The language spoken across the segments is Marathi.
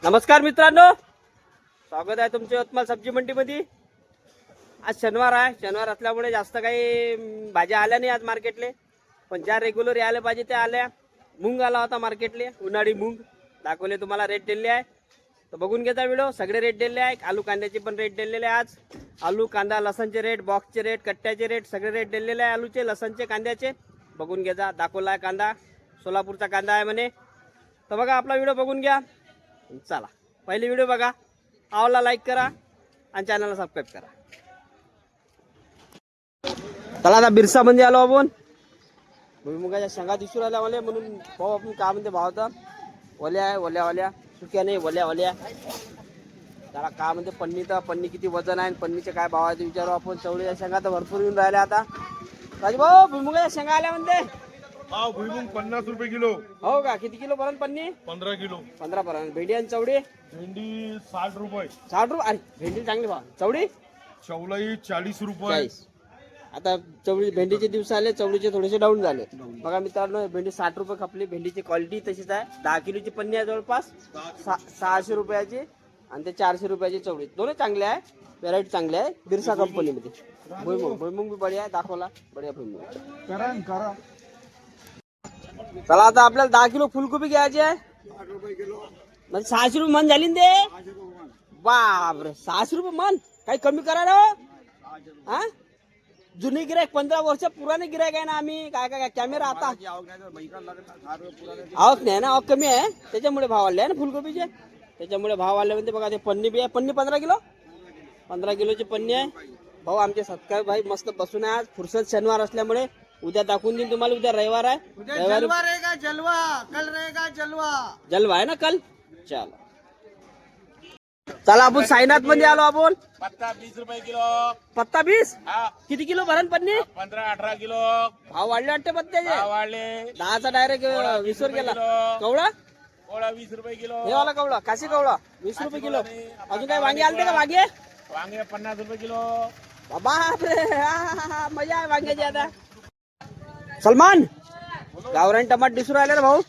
नमस्कार मित्रांनो, स्वागत आहे तुमचे यवतमाळ सब्जी मंडीमध्ये। आज शनिवार आहे, शनिवार असल्यामुळे जास्त काही भाज्या आल्या नाही आज मार्केटले, पण ज्या रेग्युलर यायला पाहिजे त्या आल्या। मूग आला होता मार्केटले, उन्हाळी मूग दाखवले तुम्हाला, रेट दिले आहे तर बघून घेता व्हिडिओ। सगळे रेट दिले आहे, आलू कांद्याचे पण रेट दिलेले आहे आज। आलू कांदा लसणचे रेट, बॉक्सचे रेट, कट्ट्याचे रेट सगळे रेट दिलेले आहे। आलूचे, लसणचे, कांद्याचे बघून घ्या। दाखवला आहे कांदा, सोलापूरचा कांदा आहे म्हणे, तर बघा आपला व्हिडिओ बघून घ्या। चला पहिले व्हिडिओ बघा, आवडला लाईक करा आणि चॅनलला सबस्क्राईब करा। चला आता बिरसा मध्ये आलो आपण। भुईमुगाच्या शेंगा दिसू राहिल्या मला, म्हणून भाऊ आपण काय म्हणते भाव तर ओल्या आहे, ओल्या सुक्या नाही, ओल्या। त्याला काय म्हणते पन्नी, तर पन्नी किती वजन आहे, पन्नीचे काय भाव आहे ते विचारू आपण। चवळीच्या शेंगा तर भरपूर येऊन राहिल्या आता। राजभाऊ भुईमुगाच्या शेंगा आल्या म्हणते भाव भुईमुग 50 रुपये किलो। हो का? किती किलो पर्यंत पन्नी? 15 किलो। 15 पर्यंत। भेंडी आणि चवडी? भेंडी 60 रुपये। 60 रुपये? अरे भेंडी चांगली भाव। चवडी? चवलाई 40 रुपये। 40। आता चवळी भेंडीचे दिवस आले, चवळीचे थोडेसे डाऊन झाले बघा मित्रांनो। भेंडी 60 रुपये खपली। भेंडीची क्वालिटी तशीच आहे। 10 किलोची पन्नी आहे जवळपास 600 रुपयाची, आणि ते 400 रुपयाची चवळी। दोन्ही चांगले आहे, व्हेरायटी चांगली आहे बिरसा कंपनीमध्ये। भुईमुग भी बढिया आहे, दाखवला बढिया भुईमुग। चला आता आपल्याला 10 किलो फुलकोबी घ्यायची आहे। 60 रुपये किलो। म्हणजे 600 रुपये मन झाली ना ते? बापरे, 600 रुपये मन? काही कमी करा ना हा? जुनी गिरायक, 15 वर्ष पुराने गिरायक आहे ना आम्ही। काय कॅमेरा आता आवक नाही ना, आवक कमी आहे त्याच्यामुळे भाव वाढले आहे ना फुलकोबीचे, त्याच्यामुळे भाव वाढले म्हणते। बघा ते पन्नी बी आहे, पन्नी 15 किलो, 15 किलोची पन्नी आहे। भाऊ आमचे सत्कार भाई मस्त बसून आहे आज, फुरसत शनिवार असल्यामुळे। उद्या दाखवून देईन तुम्हाला, उद्या रविवार आहे। जलवा रहेगा जलवा, कल रहेगा जलवा। जलवा आहे ना कल। चला चला आपण साईनाथ मध्ये आलो आपण। पत्ता 20 रुपये किलो। पत्ता 20? हा, किती किलो भरण पन्नी? 15-18 किलो। भाव वाढले वाटते पत्त्याचे। भाव वाढले। 10चा डायरेक्ट 20 वर गेला। कवळा? कोळा 20 रुपये किलो। हे वाला कवळा, काशी कवळा 20 रुपये किलो। अजून काही वांगे आलते का? वांगे वांगे 50 रुपये किलो। बापरे, मजा आहे वांग्याची आता। सलमान, गावरान टमाट दिसू राहिले ना भाऊ?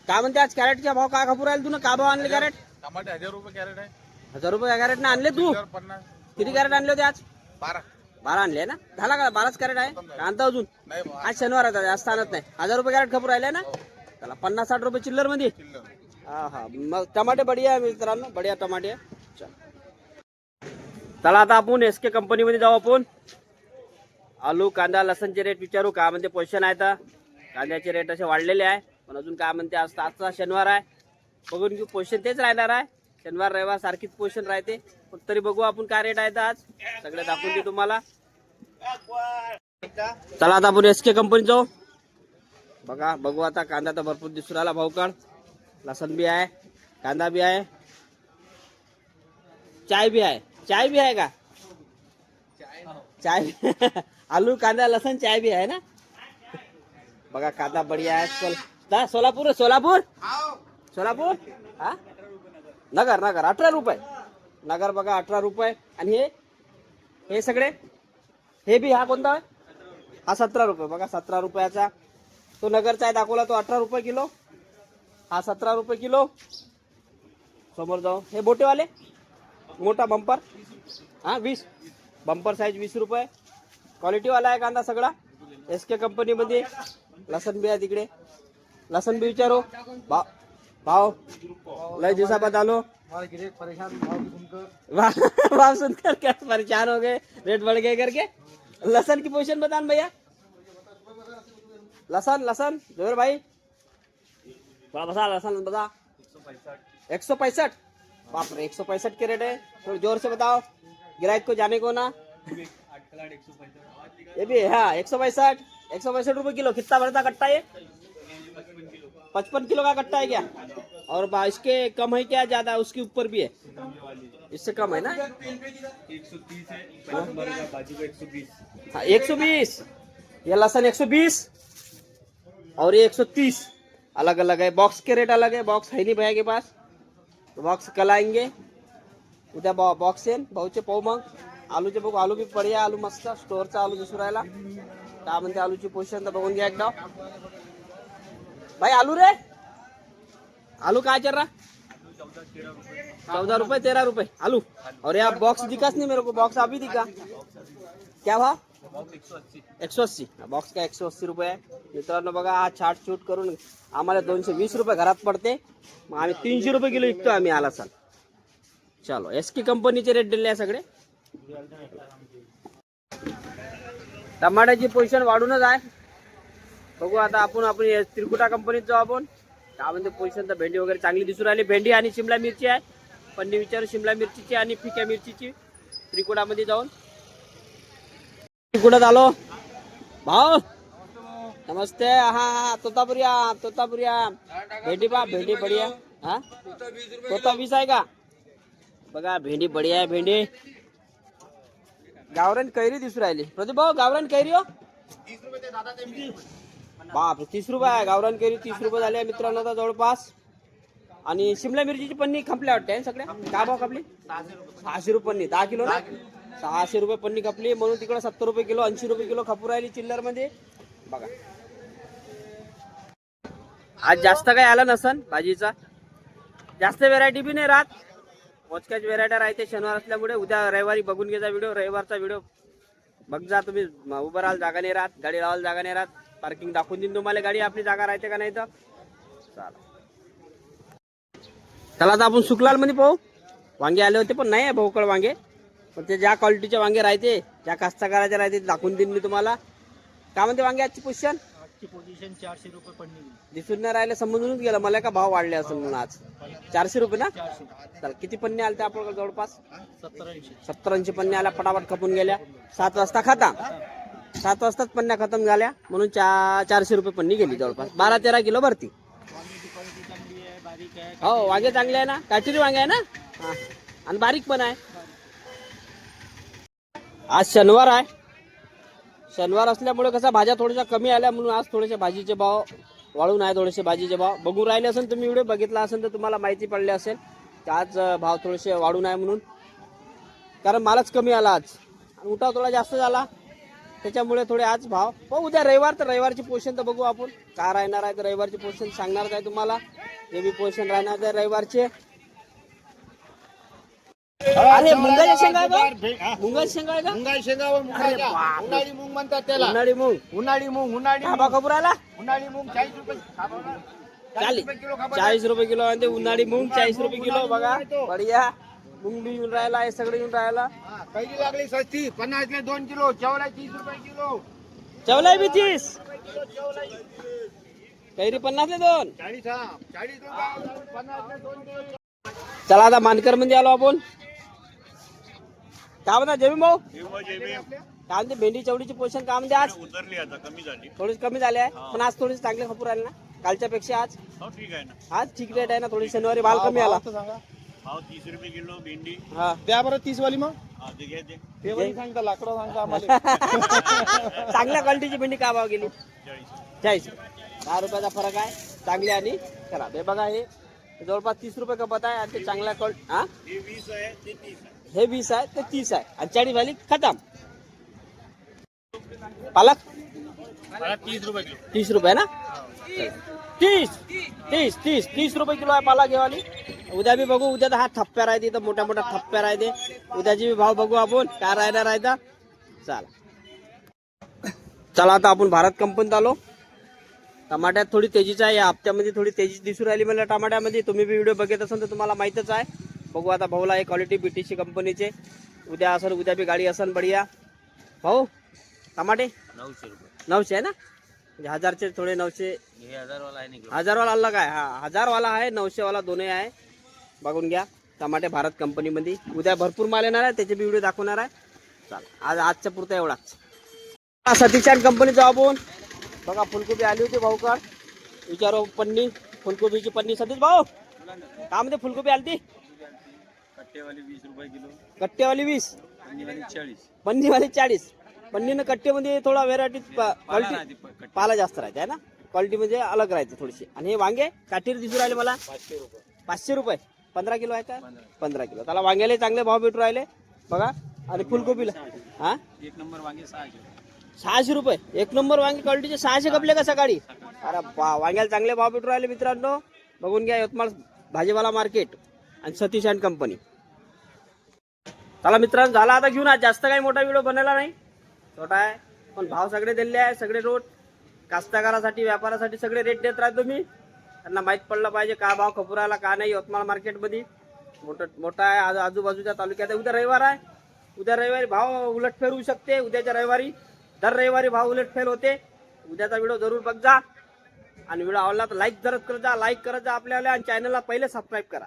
काय म्हणते आज कॅरेटचा भाव? काय खपू राहिले तू? का भाव आणले कॅरेट? टमाटे 1000 रुपये कॅरेट आहे। 1000 रुपये कॅरेट ना आणले तू? 50। किती कॅरेट आणले होते आज? 12 आणले ना? झाला का? 12च कॅरेट आहे का आणता अजून? नाही भाव। आज शनिवार आहे, जास्त आणत नाही। 1000 रुपये कॅरेट खपू राहिले ना? त्याला 50-60 रुपये चिल्लर मध्ये। हा मग टमाटे बढिया आहे मित्रांनो, बढिया टमाटे। चला आता आपण SK कंपनी मध्ये जाऊ आपण। आलू कांदा लसणचे रेट विचारू, काय म्हणते पोषण आहे तर। कांद्याचे रेट असे वाढलेले आहे, पण अजून काय म्हणते आजचा शनिवार आहे, बघून घेऊ। पोषण तेच राहणार आहे, शनिवार रविवार सारखीच पोषण राहते, पण तरी बघू आपण काय रेट आहे आज, सगळे दाखवून देऊ तुम्हाला। चला आता आपण SK कंपनी जाऊ। बघू आता कांदा तर भरपूर दिसू राहिला भाऊ काढ। लसण बी आहे, कांदा बी आहे, चाय बी आहे का? चाय आलू कांदा लसण चाय भी है ना। बघा कांदा बढ़िया आहे। सोलापूर हा? नगर 18 रुपये नगर। बघा 18 रुपये। आणि हे सगळे हे बी, हा कोणता आहे? हा 17 रुपये। बघा 17 रुपयाचा तो नगरचा आहे, दाखवला तो 18 रुपये किलो, हा 17 रुपये किलो। समोर जाऊ, हे बोटेवाले मोठा बंपर, हा 20 बंपर साइज 20 रुपये। क्वालिटी वाला आहे कांदा सगळा SK कंपनी मध्ये। लसण बी आहे तिकडे, लसण बी विचारो भाव लय दिवसाबाद आलो। भाव सुनकर क्या परेशान हो गए, रेट बढ़ गए करके। लसन की पोजीशन बता भैया। लसन जोर भाई थोड़ा बता, लसन बता। 165। बाप रे, 165 के रेट है, थोड़ा जोर से बताओ गिराहक को जाने को ना। ये भी हाँ 165 रुपए किलो। कितना बड़ा कट्टा ये? 55 किलो का कट्टा है क्या? और इसके कम है क्या, ज्यादा उसके ऊपर भी है? इससे कम है ना? 130 है बाजू का 120। हाँ 120। ये लहसुन 120 और ये 130 अलग अलग है। बॉक्स के रेट अलग है, बॉक्स है नहीं भैया के पास, तो बॉक्स कल आएंगे उद्या। बॉक्स आहे भाऊचे पाहू मग। आलूचे बघू, आलू बी बढिया, आलू मस्त स्टोअरचा आलू दिसू राहिला। काय म्हणते आलूची पोझिशन तर बघून घ्या एकदा भाई। आलू रे, आलू काय चल रहा? 14 13 रुपए 14 रुपए 13 रुपए आलू। और यहाँ बॉक्स दिखास नहीं मेरे को, बॉक्स अभी दिखा क्या भाव? बॉक्स 180 180 बॉक्स का 180 रुपये आहे मित्रांनो। बघा हा छाट शूट करून आम्हाला 220 रुपये घरात पडते, मग आम्ही 300 रुपये किलो विकतो आम्ही आला साल। चलो एसकी कंपनीचे रेट दिले आहे सगळे। टमाट्याची पोझिशन वाढूनच आहे, बघू आता आपण त्रिकुटा कंपनीत जाऊ आपण काय म्हणते पोझिशन। तर भेंडी वगैरे चांगली दिसून राहिली, भेंडी आणि शिमला मिरची आहे। पन्नी विचारू शिमला मिरचीची आणि फिक्या मिरचीची त्रिकुटामध्ये जाऊन। त्रिकुटात आलो भाऊ, नमस्ते। हा तोतापुरिया भेंडी पा, भेंडी बढिया। हा तोता 20 आहे का? बघा भेंडी बढिया आहे भेंडी। गावरान कैरी दिसून राहिली प्रदीप भाऊ, गावरान कैरी हो 30 रुपये ते दादा ते बाप 30 रुपये आहे गावरान कैरी, 30 रुपये झाले मित्रांनो आता जवळपास। आणि शिमला मिरचीची पन्नी खपल्या वाटते सगळ्या, काय भाव खपली? 600 रुपये पन्नी, 10 किलो ना 600 रुपये पन्नी खपली, म्हणून तिकडे 70 रुपये किलो 80 रुपये किलो खपू राहिली चिल्लर मध्ये। बघा आज जास्त काही आला नसन भाजीचा, जास्त व्हेरायटी बी नाही राहत, मोजक्याच व्हेरायटी राहते शनिवार असल्यामुळे। उद्या रविवारी बघून घ्यायचा व्हिडिओ, रविवारचा व्हिडिओ बघ जा तुम्ही। उभं राहायला जागा नाही राहत, गाडी लावायला जागा नाही राहत, पार्किंग दाखवून देईन तुम्हाला गाडी आपली जागा राहते का नाही तर। चला आता आपण सुकलाल मध्ये पाहू, वांगे आले होते पण नाही आहे भाऊकड वांगे, पण ते ज्या क्वालिटीचे वांगे राहते ज्या कास्तकाराचे राहते दाखवून देईन मी तुम्हाला। काय म्हणते वांगे आजची पोझिशन? 400 रुपये पडली दिसून नाही राहिले, समजूनच गेलं मला का भाव वाढले असेल म्हणून आज। 400 रुपये ना? चल किती पन्ने आले ते आपल्याकडे? जवळपास 70-80 पन्ने आल्या, पटापट खपून गेल्या। 7 वाजता खतम, 7 वाजताच पन्न्या खतम झाल्या, म्हणून 400 रुपये पन्नी गेली जवळपास। 12-13 किलो भरती। हो वांगे चांगले आहे ना, काटेरी वांगे आहे ना, हा आणि बारीक पण आहे। आज शनिवार आहे, शनिवार असल्यामुळे कसं भाज्या थोड्याशा कमी आल्या, म्हणून आज थोडेसे भाजीचे भाव वाढून आहे, थोडेसे भाजीचे भाव बघून राहिले असेल तुम्ही, व्हिडिओ बघितला असेल तर तुम्हाला माहिती पडली असेल की आज भाव थोडेसे वाढून आहे म्हणून, कारण मालच कमी आला आज आणि उठाव थोडा जास्त झाला, त्याच्यामुळे थोडे आज भाव। हो उद्या रविवार, तर रविवारची पोझिशन तर बघू आपण काय राहणार आहे, तर रविवारची पोझिशन सांगणारच आहे तुम्हाला, जे बी पोझिशन राहणार आहे रविवारचे। अरे मुंगाच्या शेंगा आहे का? मुंगाच्या शेंगा आहे का? मुंगाई शेंगावर उन्हाळी मूग म्हणतात त्याला, उन्हाळी मूग उन्हाळी मूग काय भाव खबर आला? उन्हाळी मूग 40 रुपये 40 रुपये किलो आणि ते उन्हाळी मूग 40 रुपये किलो। बघा बढिया मूग बी येऊन राहिला, हे सगळं येऊन राहिला। कैरी लागली सस्ती 50 ने 2 किलो, चवला 30 रुपये किलो, चवलाई बी 30, कैरी 50 ने 2, 40 रुपये 50 ने 2 किलो। चला आता मानकर मध्ये आलो आपण। काय म्हणता जेबी भाऊ, काय म्हणते भेंडी चवडीची पोझिशन काय म्हणते आज? उतरली आता, कमी झाली। थोडीशी कमी झाली आहे, पण आज थोडीशी चांगले खपूर राहिले ना कालच्या पेक्षा आज? हो ठीक आहे ना, आज ठीक रेट आहे ना, थोडी शनिवारी माल कमी आला। भाव 30 रुपये किलो भेंडी। हा द्या बरं 30 वाली मग, हा ते घ्या ते ते वाली सांगता लाकडं सांगता आम्हाला। चांगल्या क्वालिटीची भेंडी काय भाव गेली? 40 10 रुपयाचा फरक आहे, चांगली आणि खराब। हे बघा हे जवळपास 30 रुपये कपत आहे आणि ते चांगल्या क्वालिटी। हा हे 20 आहे ते 30 आहे, हे 20 आहे ते 30 आहे आणि 40 वाली खतम। पालक 30 रुपये किलो। 30 रुपये ना, 30 रुपये किलो आहे पालक हे वाली। उद्या बी बघू, उद्या तर हा थप्प्या राहते, इथं मोठ्या मोठ्या थप्प्या राहते, उद्याची बी भाव बघू आपण काय राहता। चला आता आपण भारत कंपनीत आलो। टमाट्यात थोडी तेजीच आहे, या हप्त्यामध्ये थोडी तेजी दिसून राहिली मला टमाट्यामध्ये। तुम्ही बी व्हिडिओ बघत असाल तर तुम्हाला माहीतच आहे। बघू आता भाऊला आहे क्वालिटी बीटीसी कंपनीचे, उद्या असेल, उद्या बी गाडी असेल बढिया। भाऊ टमाटे 900 रुपये 900 आहे ना, म्हणजे 1000चे थोडे 900, हे 1000 वाला आहे नाही, 1000 वाला अलग आहे, हा 1000 वाला आहे, 900 वाला दोन्ही आहे। बघून घ्या टमाटे भारत कंपनीमध्ये, उद्या भरपूर माल येणार आहे, त्याचे बी व्हिडिओ दाखवणार आहे। चला आजच्या पुरता एवढाच। सतीशान कंपनी जाऊ आपण। बघा फुलकोबी आली होती भाऊकड, विचारो पन्नी फुलकोबीची पन्नी। सतीश भाऊ काय म्हणते फुलकोबी आली ती? कट्टेवाली 20 रुपये किलो, कट्टेवाली 20, पन्नीवाली 40, पन्नीवाली 40। पन्नीनं कट्टेमध्ये थोडा व्हेरायटी क्वालिटी पाला जास्त राहते आहे ना, क्वालिटी म्हणजे अलग राहते थोडीशी। आणि हे वांगे काटेरी दिसून राहिले मला 500 रुपये 500 रुपये 15 किलो आहे का? 15 किलो। त्याला वांग्याला चांगले भाव भेटू राहिले बघा। आणि फुलकोबीला हा 1 नंबर वांगे 600 600 रुपये, 1 नंबर वांगे क्वालिटीचे 600 कपले का सकाळी? अरे वांग्याला चांगले भाव भेटू राहिले मित्रांनो, बघून घ्या। यवतमाळ भाजीपाला मार्केट आणि सतीश अँड कंपनी. चला मित्रांनो, झाला आता घेऊन. आज जास्त काही मोठा व्हिडिओ बनवला नाही, छोटा आहे, पण भाव सगळे दिले आहे. सगळे रोड कास्तकारासाठी व्यापारासाठी सगळे रेट देत राहतो मी. त्यांना माहीत पडलं पाहिजे का भाव खपुराला का नाही यवतमाळ मार्केटमध्ये. मोठा आहे, आजूबाजूच्या तालुक्यात. उद्या रविवार आहे, उद्या रविवारी भाव उलटफेर होऊ शकते. उद्याच्या रविवारी दर रविवारी भाव उलटफेर होते. उद्याचा व्हिडिओ जरूर बघ जा. आणि व्हिडिओ आवडला तर लाईक जरूर करत जा, लाईक करत जा आपल्याला. आणि चॅनलला पहिले सबस्क्राईब करा,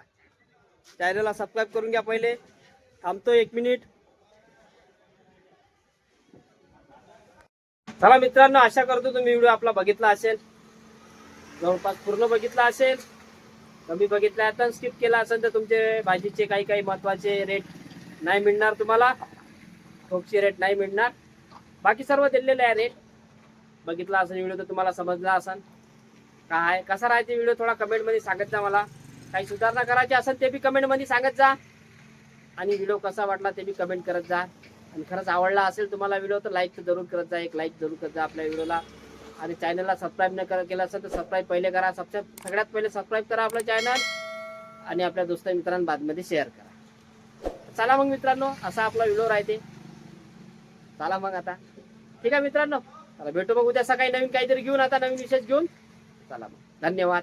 चॅनलला सबस्क्राईब करून घ्या पहिले. थांबतो 1 मिनिट. चला मित्रांनो, आशा करतो तुम्ही व्हिडिओ आपला बघितला असेल, जवळपास पूर्ण बघितला असेल. कमी बघितला तर स्किप केला असेल तर तुमचे भाजीचे काही महत्वाचे रेट नाही मिळणार तुम्हाला, ठोकचे रेट नाही मिळणार. बाकी सर्व दिलेले आहे रेट. बघितला असेल व्हिडिओ तर तुम्हाला समजला असेल काय कसा राहायचे व्हिडिओ. थोडा कमेंटमध्ये सांगत जा मला. काही सुधारणा करायची असेल ते बी कमेंटमध्ये सांगत जा. आणि व्हिडिओ कसा वाटला ते बी कमेंट करत जा. आणि खरंच आवडला असेल तुम्हाला व्हिडिओ तर लाईक तर जरूर करत जा, एक लाईक जरूर करत जा आपल्या व्हिडिओला. आणि चॅनलला सबस्क्राईब न केलं असेल तर सबस्क्राईब पहिले करा. सगळ्यात पहिले सबस्क्राईब करा आपलं चॅनल. आणि आपल्या दोस्त मित्रांना बातमीमध्ये शेअर करा. चला मग मित्रांनो, असा आपला व्हिडिओ राहते. चला मग आता ठीक आहे मित्रांनो, चला भेटू मग उद्या सकाळी नवीन काहीतरी घेऊन, आता नवीन विशेष घेऊन. चला मग, धन्यवाद.